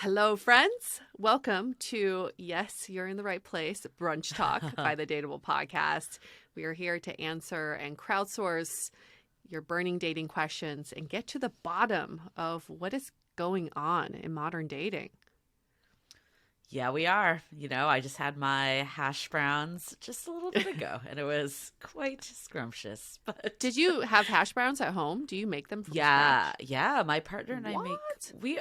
Hello, friends. Welcome to Yes, You're in the Right Place, Brunch Talk by the DATEABLE podcast. We are here to answer and crowdsource your burning dating questions and get to the bottom of what is going on in modern dating. Yeah, we are. I just had my hash browns just a little bit ago, and it was quite scrumptious. But Did you have hash browns at home? Do you make them from yeah, scratch? yeah, my partner and I What? we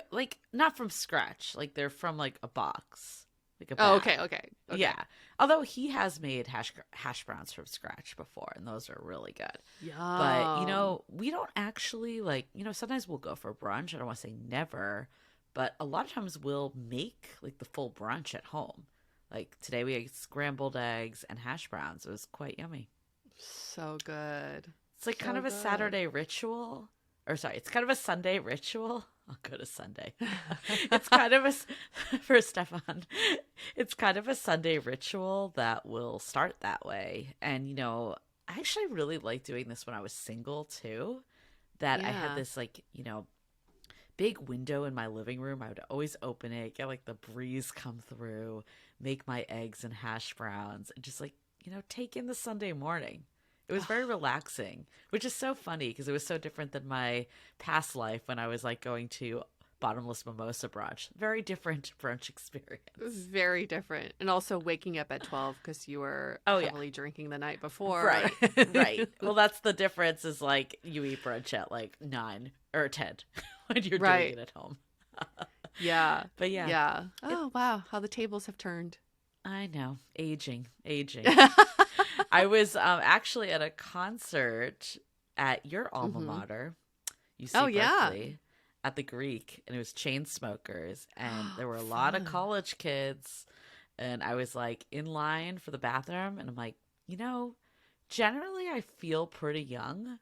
not from scratch, like they're from like a box, like a Oh, bag. okay. Yeah. Although he has made hash browns from scratch before, and those are really good. But Yum. we don't actually sometimes we'll go for brunch. I don't want to say never, but a lot of times we'll make like the full brunch at home. Like today we ate scrambled eggs and hash browns. It was quite yummy. So good. It's like kind So of a good. Saturday ritual. Or sorry, it's kind of a Sunday ritual. I'll go to Sunday. It's kind of for Stefan. It's kind of a Sunday ritual that will start that way. And I actually really liked doing this when I was single too. That I had Yeah. this big window in my living room. I would always open it, get like the breeze come through, make my eggs and hash browns, and just take in the Sunday morning. It was very relaxing, which is so funny because it was so different than my past life when I was like going to bottomless mimosa brunch. Very different brunch experience. Very different. And also waking up at 12 because you were Oh yeah. heavily drinking the night before. Right. Right. Well, that's the difference is like you eat brunch at like 9 or 10 when you're doing Right. it at home. Yeah. But yeah, Yeah. Oh, wow. How the tables have turned. I know. Aging. I was actually at a concert at your alma Hmm. mater, UC Oh, yeah. Berkeley, at the Greek, and it was chain smokers, and there were a lot of Fun. college kids, and I was like in line for the bathroom, and I'm like, generally I feel pretty young,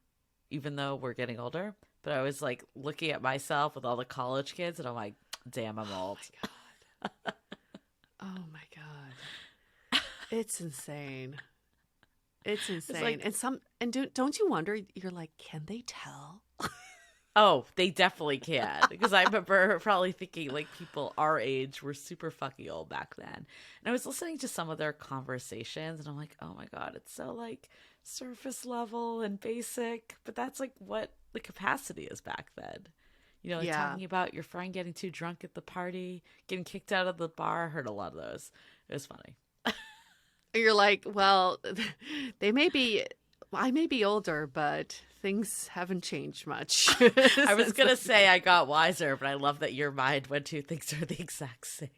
even though we're getting older, but I was like looking at myself with all the college kids, and I'm like, damn, I'm Oh, old. my God. Oh, my God. It's insane. It's It's insane. like, Don't you wonder, you're like, can they tell? oh, they definitely can. Because I remember probably thinking like people our age were super fucking old back then. And I was listening to some of their conversations and I'm like, oh my God, it's so like surface level and basic. But that's like what the capacity is back then. Like Yeah. talking about your friend getting too drunk at the party, getting kicked out of the bar. I heard a lot of those. It was funny. You're like, well, they may be, I may be older, but things haven't changed much I was since going to then. say I got wiser, but I love that your mind went to things are the exact same.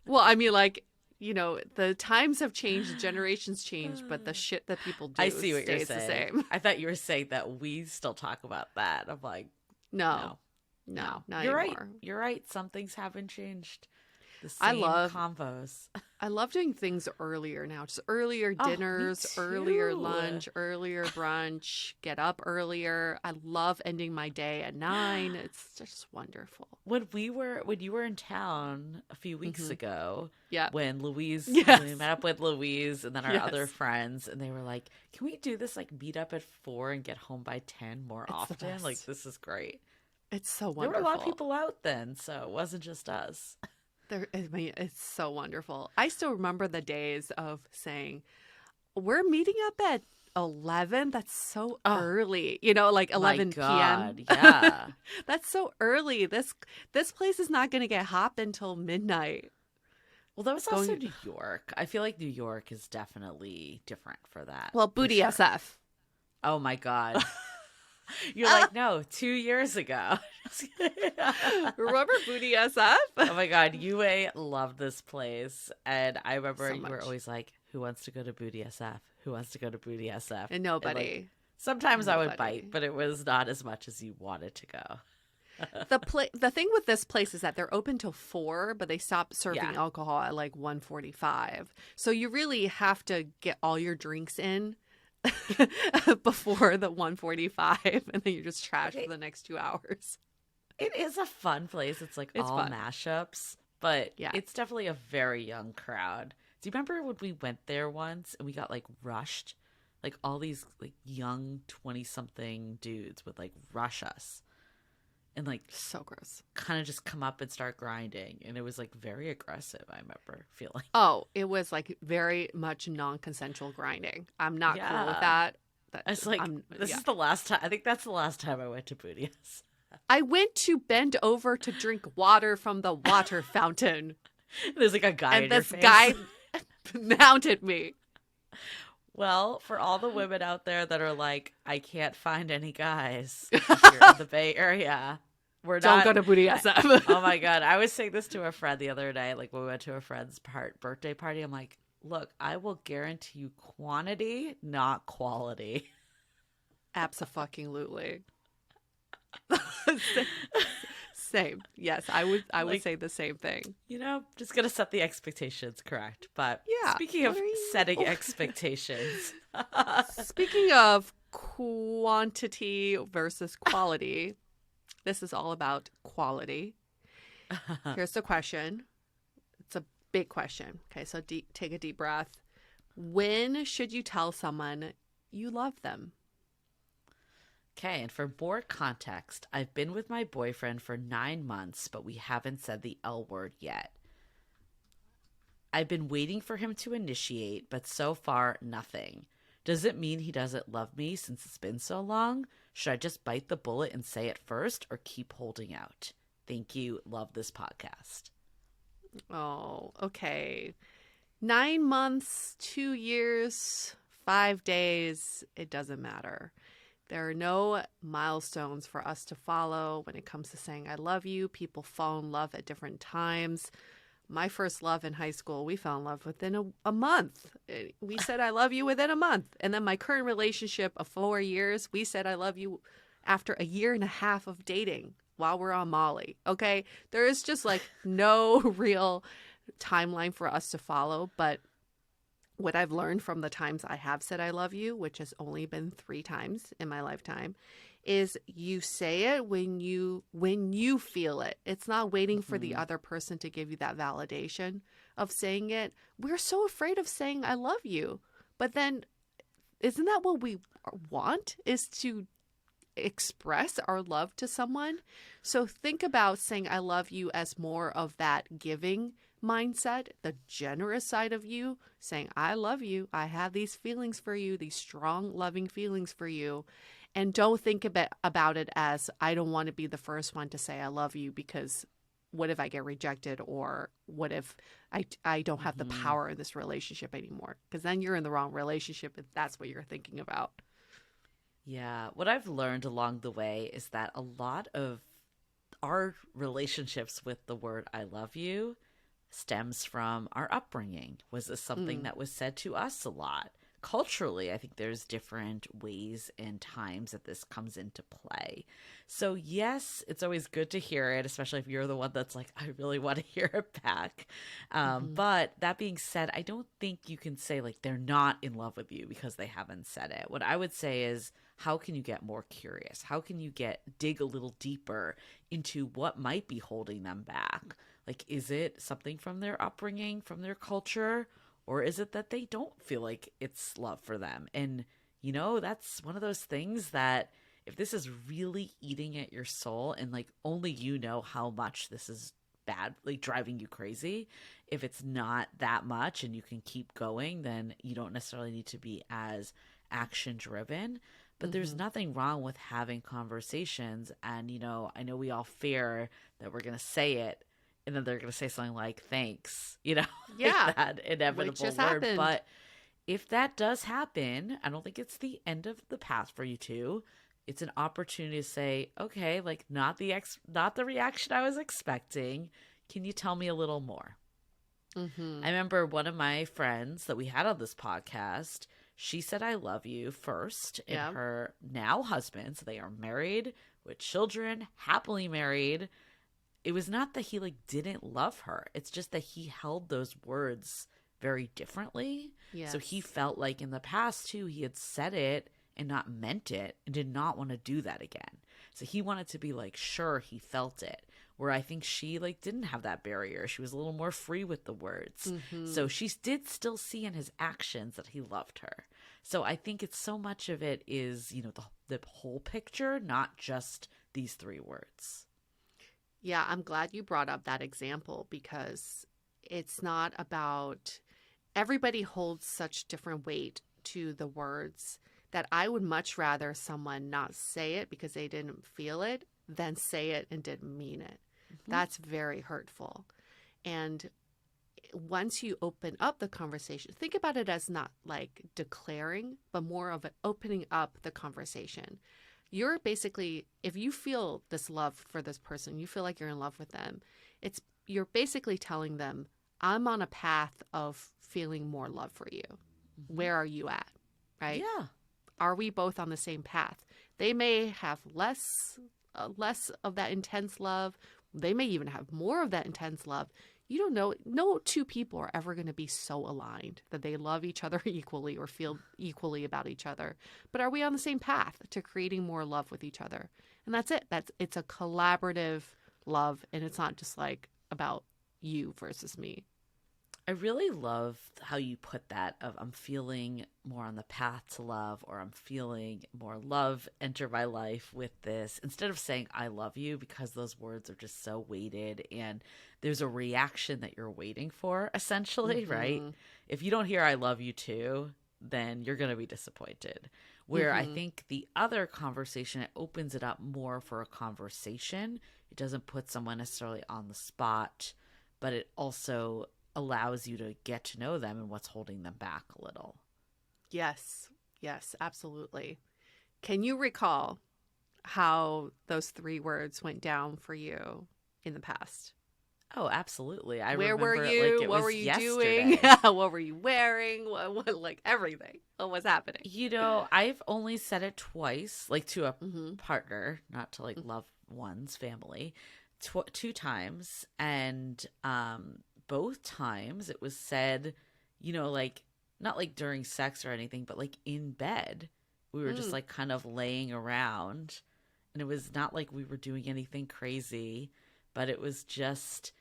Well, I mean, like, the times have changed, the generations changed, but the shit that people I do see what you're stays the saying. same. I thought you were saying that we still talk about that. I'm like, No, no, no, no. not You're right. anymore. You're right. Some things haven't changed. The I same love, combos. I love doing things earlier now. Just earlier Oh, me dinners, earlier too. lunch, earlier brunch, get up earlier. I love ending my day at 9. It's just wonderful. When you were in town a few weeks Hmm. ago, Yeah. when we Yes. met up with Louise and then our other Yes. friends, and they were like, "Can we do this like meet up at 4 and get home by 10 more It's the often? Like best. this is great." It's so There were a lot of wonderful. people out then, so it wasn't just us. I mean, it's so wonderful. I still remember the days of saying, we're meeting up at 11. That's so Oh, early, like my 11 p.m. God, yeah. That's so early. This place is not going to get hopped until midnight. Well, that was also Going, New York. I feel like New York is definitely different for that, well, for booty sure. SF. Oh my God. You're like, no, 2 years ago. Remember booty SF? Oh my God, UA loved this place. And I remember So you were much. always like, who wants to go to Booty SF? Who wants to go to Booty SF? And And like, nobody. sometimes I would Nobody. bite, but it was not as much as you wanted to go. The thing with this place is that they're open till 4, but they stop serving Yeah. alcohol at like 1:45. So you really have to get all your drinks in before the 1:45, and then you're just trash for Okay. the next 2 hours. It is a fun place. It's like It's all fun. mashups, but Yeah. it's definitely a very young crowd. Do you remember when we went there once and we got like rushed? Like all these like young 20 something dudes would like rush us. and like So gross. kind of just come up and start grinding. And it was like very aggressive, I remember feeling. Oh, it was like very much non-consensual grinding. I'm not cool with Yeah. that. It's like, this is the last time. I think that's the last time I went to Bootia's. I went to bend over to drink water from the water fountain. There's like a guy in And your this face. guy mounted me. Well, for all the women out there that are like, I can't find any guys if you're in the Bay Area, Don't go to Booty SM. Oh my God. I was saying this to a friend the other day, like when we went to a friend's birthday party. I'm like, look, I will guarantee you quantity, not quality. Abso-fucking-lutely. Same. Yes, I would say the same thing. Just gonna set the expectations correct. But Yeah. speaking of setting expectations, Speaking of quantity versus quality, this is all about quality. Here's the question. It's a big question. Okay, so take a deep breath. When should you tell someone you love them? Okay, and for more context, I've been with my boyfriend for 9 months, but we haven't said the L word yet. I've been waiting for him to initiate, but so far, nothing. Does it mean he doesn't love me since it's been so long? Should I just bite the bullet and say it first, or keep holding out? Thank you. Love this podcast. Oh, okay. 9 months, 2 years, 5 days, it doesn't matter. There are no milestones for us to follow when it comes to saying I love you. People fall in love at different times. My first love in high school, we fell in love within a month. We said I love you within a month. And then my current relationship of 4 years, we said I love you after a year and a half of dating while we're on Molly. Okay? There is just like no real timeline for us to follow. But what I've learned from the times I have said I love you, which has only been 3 times in my lifetime, is you say it when you feel it. It's not waiting for the other person to give you that validation of saying it. We're so afraid of saying I love you. But then isn't that what we want, is to express our love to someone? So think about saying I love you as more of that giving mindset, the generous side of you, saying I love you. I have these feelings for you, these strong, loving feelings for you. And don't think about it as I don't want to be the first one to say I love you, because what if I get rejected, or what if I don't have the power in this relationship anymore? Because then you're in the wrong relationship if that's what you're thinking about. Yeah. What I've learned along the way is that a lot of our relationships with the word I love you stems from our upbringing. Was this something that was said to us a lot? Culturally, I think there's different ways and times that this comes into play. So yes, it's always good to hear it, especially if you're the one that's like, I really want to hear it back. But that being said, I don't think you can say like they're not in love with you because they haven't said it. What I would say is, how can you get more curious? How can you dig a little deeper into what might be holding them back? Like, is it something from their upbringing, from their culture? Or is it that they don't feel like it's love for them? And, that's one of those things that if this is really eating at your soul, and like only you know how much this is bad, like driving you crazy, if it's not that much and you can keep going, then you don't necessarily need to be as action driven. But there's nothing wrong with having conversations. And, I know we all fear that we're going to say it, and then they're going to say something like, thanks, Yeah, like that inevitable word. Happened. But if that does happen, I don't think it's the end of the path for you two. It's an opportunity to say, okay, like not the reaction I was expecting. Can you tell me a little more? I remember one of my friends that we had on this podcast, she said, I love you first, and her now husband, so they are married with children, happily married. It was not that he like didn't love her. It's just that he held those words very differently. Yes. So he felt like in the past too, he had said it and not meant it and did not want to do that again. So he wanted to be like, sure, he felt it. Where I think she like didn't have that barrier. She was a little more free with the words. So she did still see in his actions that he loved her. So I think it's so much of it is, the whole picture, not just these three words. Yeah, I'm glad you brought up that example because it's not about everybody holds such different weight to the words that I would much rather someone not say it because they didn't feel it than say it and didn't mean it. Mm-hmm. That's very hurtful. And once you open up the conversation, think about it as not like declaring, but more of an opening up the conversation. You're basically, if you feel this love for this person, you feel like you're in love with them, you're basically telling them, I'm on a path of feeling more love for you. Mm-hmm. Where are you at? Right? Yeah. Are we both on the same path? They may have less of that intense love. They may even have more of that intense love. You don't know. No two people are ever going to be so aligned that they love each other equally or feel equally about each other. But are we on the same path to creating more love with each other? And that's it. It's a collaborative love, and it's not just like about you versus me. I really love how you put that of I'm feeling more on the path to love, or I'm feeling more love enter my life with this, instead of saying I love you, because those words are just so weighted and there's a reaction that you're waiting for, essentially, Mm-hmm. right? If you don't hear I love you too, then you're going to be disappointed. Where I think the other conversation, it opens it up more for a conversation. It doesn't put someone necessarily on the spot, but it also allows you to get to know them and what's holding them back a little. Yes, absolutely. Can you recall how those three words went down for you in the past? Oh, absolutely. Where were remember you? it like it What was were you yesterday. doing? What were you wearing? What like everything. What was happening? I've only said it twice, like to a Mm-hmm. partner, not to like loved ones, family, two times. And both times it was said, like not like during sex or anything, but like in bed. We were just like kind of laying around, and it was not like we were doing anything crazy, but it was just,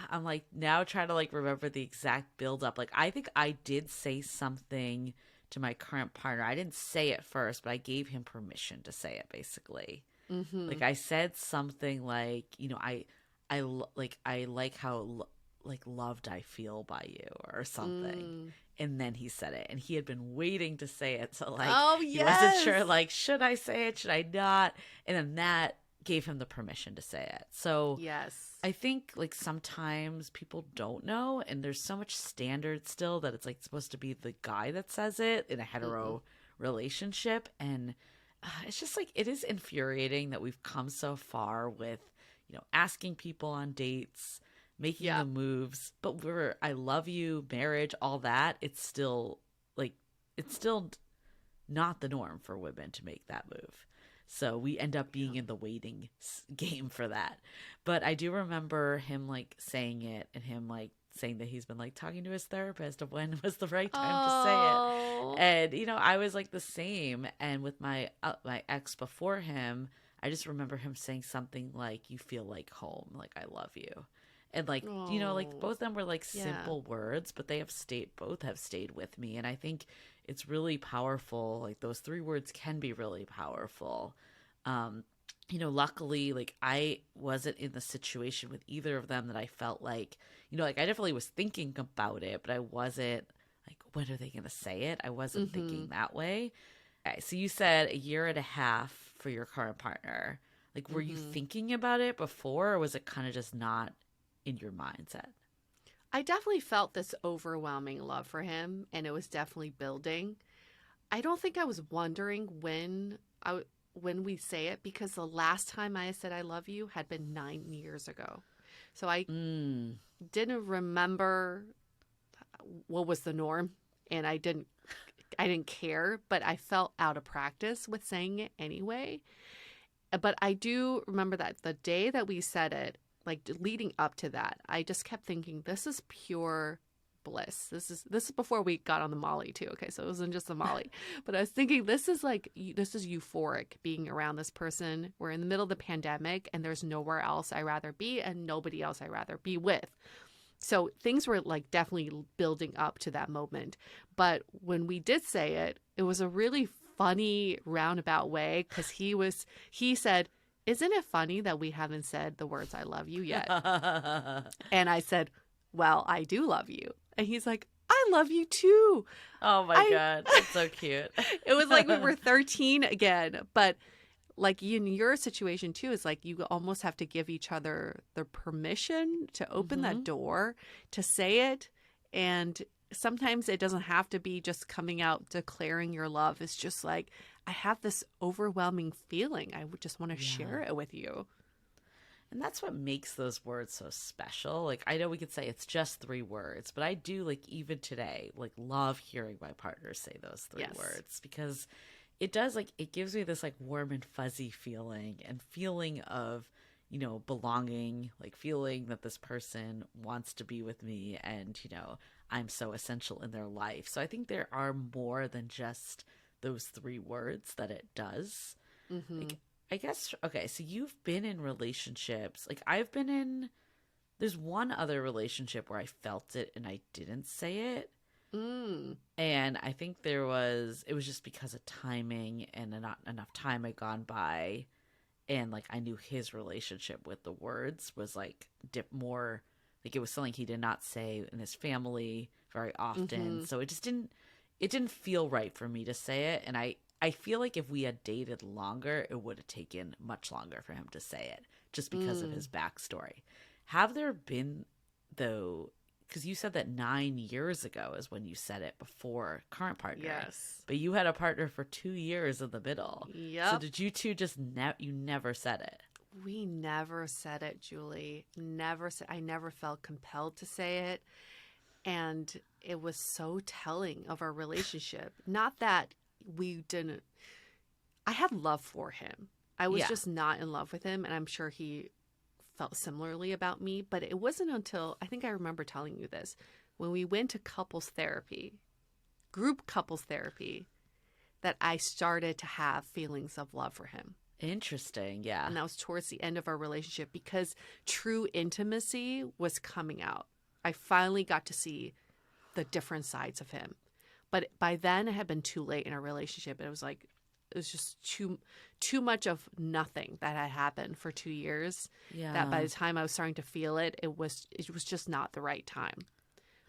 I'm like now trying to like remember the exact build up. Like I think I did say something to my current partner. I didn't say it first, but I gave him permission to say it basically. Mm-hmm. Like I said something like, I like how like loved I feel by you or something. And then he said it, and he had been waiting to say it. So like, Oh, he wasn't yes. sure, like, should I say it? Should I not? And then that gave him the permission to say it. So Yes. I think like sometimes people don't know, and there's so much standard still that it's like supposed to be the guy that says it in a hetero relationship. And it's just like, it is infuriating that we've come so far with, asking people on dates, making the moves, but I love you, marriage, all that. It's still not the norm for women to make that move. So we end up being in the waiting game for that. But I do remember him like saying it, and him like saying that he's been like talking to his therapist of when was the right time to say it. And, I was like the same. And with my ex before him, I just remember him saying something like, you feel like home, like I love you. And like, like both of them were like simple words, but both have stayed with me. And I think it's really powerful. Like those three words can be really powerful. Luckily, like I wasn't in the situation with either of them that I felt like, like I definitely was thinking about it, but I wasn't like, when are they going to say it? I wasn't thinking that way. Okay, so you said 1.5 years for your current partner. Like, were you thinking about it before, or was it kind of just not in your mindset? I definitely felt this overwhelming love for him, and it was definitely building. I don't think I was wondering when we say it, because the last time I said I love you had been 9 years ago. So I didn't remember what was the norm, and I didn't care, but I felt out of practice with saying it anyway. But I do remember that the day that we said it, like leading up to that, I just kept thinking, this is pure bliss. This is before we got on the Molly too. Okay, so it wasn't just the Molly, but I was thinking this is euphoric being around this person. We're in the middle of the pandemic, and there's nowhere else I'd rather be, and nobody else I'd rather be with. So things were like definitely building up to that moment. But when we did say it, it was a really funny roundabout way, because he said, isn't it funny that we haven't said the words I love you yet? And I said, well, I do love you. And he's like, I love you too. Oh my God. That's so cute. It was like we were 13 again. But like in your situation too, is like you almost have to give each other the permission to open that door, to say it. And sometimes it doesn't have to be just coming out declaring your love. It's just like, I have this overwhelming feeling. I would just want to share it with you. And that's what makes those words so special. Like, I know we could say it's just 3 words, but I do, like, even today, like, love hearing my partner say those 3 words, because it does, like, it gives me this, like, warm and fuzzy feeling and feeling of, you know, belonging, like feeling that this person wants to be with me and, you know, I'm so essential in their life. So I think there are more than just those 3 words that it does. Like, I guess, okay, so you've been in relationships. Like, I've been in, there's one other relationship where I felt it and I didn't say it. And I think it was just because of timing and not enough time had gone by. And, like, I knew his relationship with the words was, like, more, like, it was something he did not say in his family very often. So it just didn't feel right for me to say it. And I feel like if we had dated longer, it would have taken much longer for him to say it just because of his backstory. Have there been, though, because you said that 9 years ago is when you said it before current partner. Yes. But you had a partner for 2 years in the middle. Yep. So did you two just, you never said it? We never said it, Julie. Never said. I never felt compelled to say it. And it was so telling of our relationship. Not that we didn't. I had love for him. I was just not in love with him. And I'm sure he felt similarly about me. But it wasn't until, I think I remember telling you this, when we went to couples therapy, group couples therapy, that I started to have feelings of love for him. Interesting. Yeah. And that was towards the end of our relationship because true intimacy was coming out. I finally got to see the different sides of him. But by then it had been too late in our relationship. It was like, it was just too much of nothing that had happened for 2 years. Yeah. That by the time I was starting to feel it, it was just not the right time.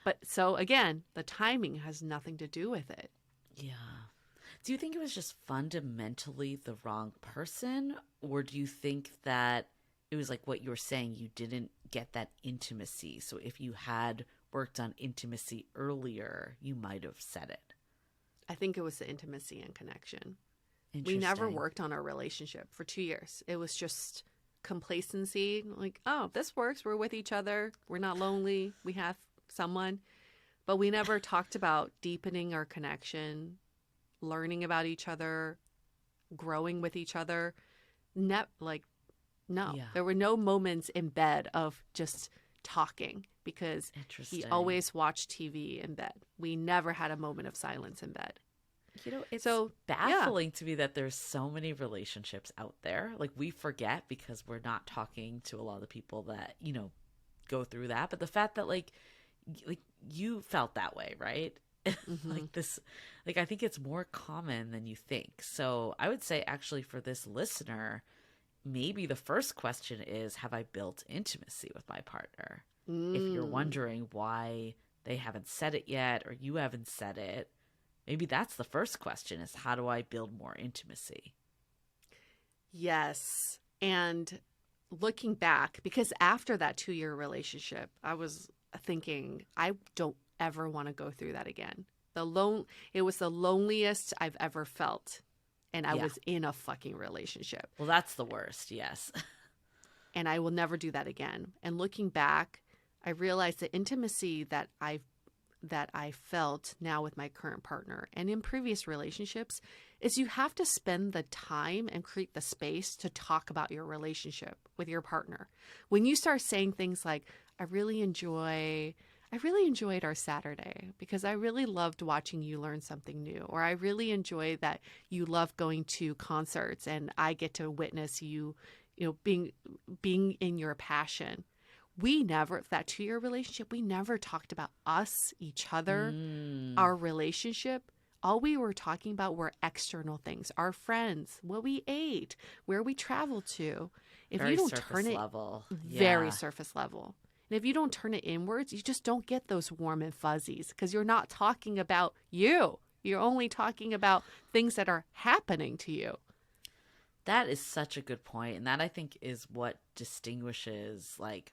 But so again, the timing has nothing to do with it. Yeah. Do you think it was just fundamentally the wrong person? Or do you think that it was like what you were saying, you didn't get that intimacy? So if you had worked on intimacy earlier, you might have said it. I think it was the intimacy and connection. We never worked on our relationship for 2 years. It was just complacency. Like, oh, this works. We're with each other. We're not lonely. We have someone. But we never talked about deepening our connection, learning about each other, growing with each other. No. Yeah. There were no moments in bed of just talking because he always watched TV in bed. We never had a moment of silence in bed. You know, it's so baffling to me that there's so many relationships out there. Like, we forget because we're not talking to a lot of the people that, you know, go through that. But the fact that, like you felt that way, right? Like this, like, I think it's more common than you think. So I would say actually for this listener, maybe the first question is, have I built intimacy with my partner? If you're wondering why they haven't said it yet or you haven't said it, maybe that's the first question is, how do I build more intimacy? Yes. And looking back, because after that 2-year relationship, I was thinking, I don't ever want to go through that again. It was the loneliest I've ever felt. And I was in a fucking relationship. Well, that's the worst. Yes. And I will never do that again. And looking back, I realized the intimacy that I felt now with my current partner and in previous relationships is you have to spend the time and create the space to talk about your relationship with your partner. When you start saying things like, I really enjoyed our Saturday because I really loved watching you learn something new, or I really enjoy that you love going to concerts and I get to witness you being in your passion. That 2-year relationship, we never talked about us, each other, our relationship. all we were talking about were external things, our friends, what we ate, where we traveled to. If Very you don't surface turn it level. very Yeah. surface level, and if you don't turn it inwards, you just don't get those warm and fuzzies because you're not talking about you. You're only talking about things that are happening to you. That is such a good point. And that I think is what distinguishes like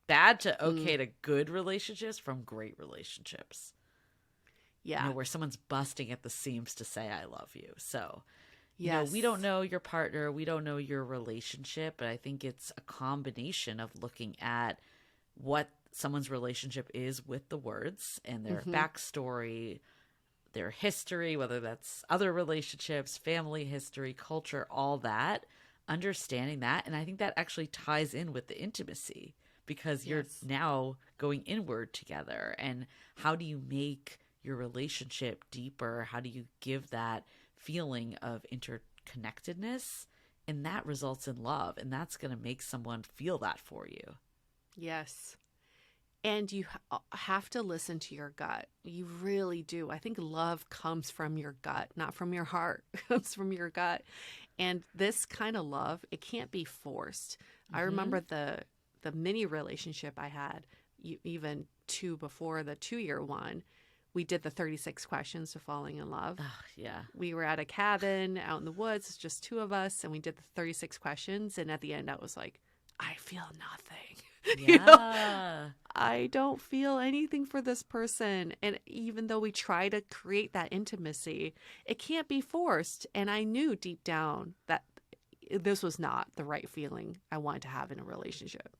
bad to okay to good relationships from great relationships. Yeah. Where someone's busting at the seams to say, I love you. So, Yes. we don't know your partner, we don't know your relationship, but I think it's a combination of looking at what someone's relationship is with the words and their backstory, their history, whether that's other relationships, family history, culture, all that, understanding that. And I think that actually ties in with the intimacy because you're now going inward together. And how do you make your relationship deeper? How do you give that feeling of interconnectedness? And that results in love. And that's going to make someone feel that for you. Yes. And you have to listen to your gut. You really do. I think love comes from your gut, not from your heart. It comes from your gut. And this kind of love, it can't be forced. I remember the mini relationship I had, even before the 2-year one. We did the 36 questions to falling in love. Yeah. We were at a cabin out in the woods. It's just 2 of us. And we did the 36 questions. And at the end, I was like, I feel nothing. Yeah. I don't feel anything for this person. And even though we try to create that intimacy, it can't be forced. And I knew deep down that this was not the right feeling I wanted to have in a relationship.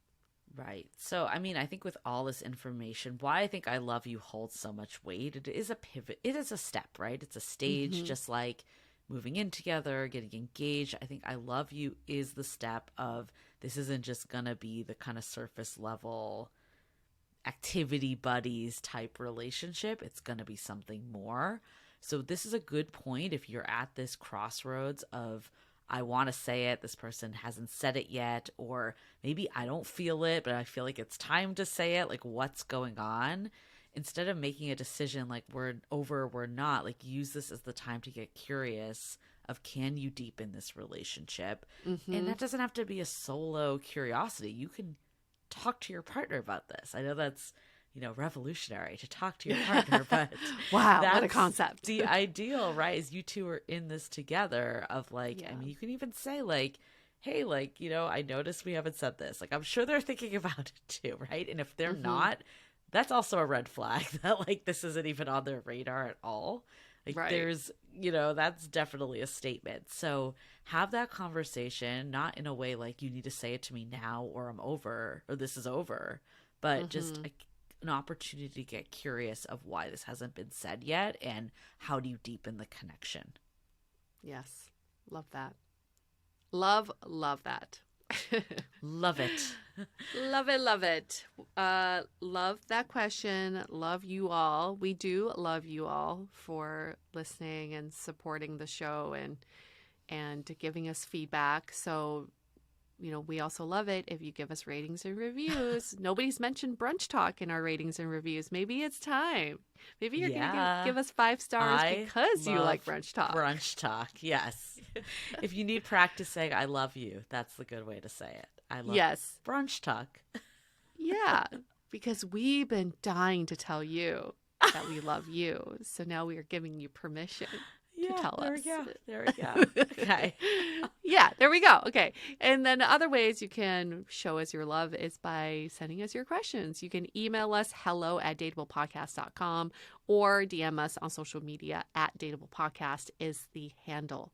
Right. So, I mean, I think with all this information, why I think I love you holds so much weight. It is a pivot. It is a step, right? It's a stage, just like moving in together, getting engaged. I think I love you is the step of this isn't just going to be the kind of surface level activity buddies type relationship. It's going to be something more. So this is a good point if you're at this crossroads of I want to say it, this person hasn't said it yet, or maybe I don't feel it, but I feel like it's time to say it, like what's going on? Instead of making a decision like we're over, we're not, like use this as the time to get curious of can you deepen this relationship? And that doesn't have to be a solo curiosity. You can talk to your partner about this. I know that's, revolutionary to talk to your partner, but wow, what a concept. The ideal, right, is you two are in this together of like, I mean, you can even say like, hey, like, I noticed we haven't said this. Like, I'm sure they're thinking about it too, right? And if they're not, that's also a red flag that like this isn't even on their radar at all. Like there's, that's definitely a statement. So have that conversation, not in a way like you need to say it to me now or I'm over or this is over, but just an opportunity to get curious of why this hasn't been said yet and how do you deepen the connection. Yes. Love that. Love that. Love it. Love it. Love it. Love that question. Love you all. We do love you all for listening and supporting the show and giving us feedback. So, we also love it if you give us ratings and reviews. Nobody's mentioned Brunch Talk in our ratings and reviews. Maybe it's time. Maybe you're going to give us 5 stars because you like Brunch Talk. Brunch Talk, yes. If you need practice saying I love you, that's the good way to say it. I love Brunch Talk. Yeah, because we've been dying to tell you that we love you. So now we are giving you permission. Tell us. There we go. Okay. Yeah, there we go. Okay. And then other ways you can show us your love is by sending us your questions. You can email us hello@dateablepodcast.com or DM us on social media @dateablepodcast is the handle.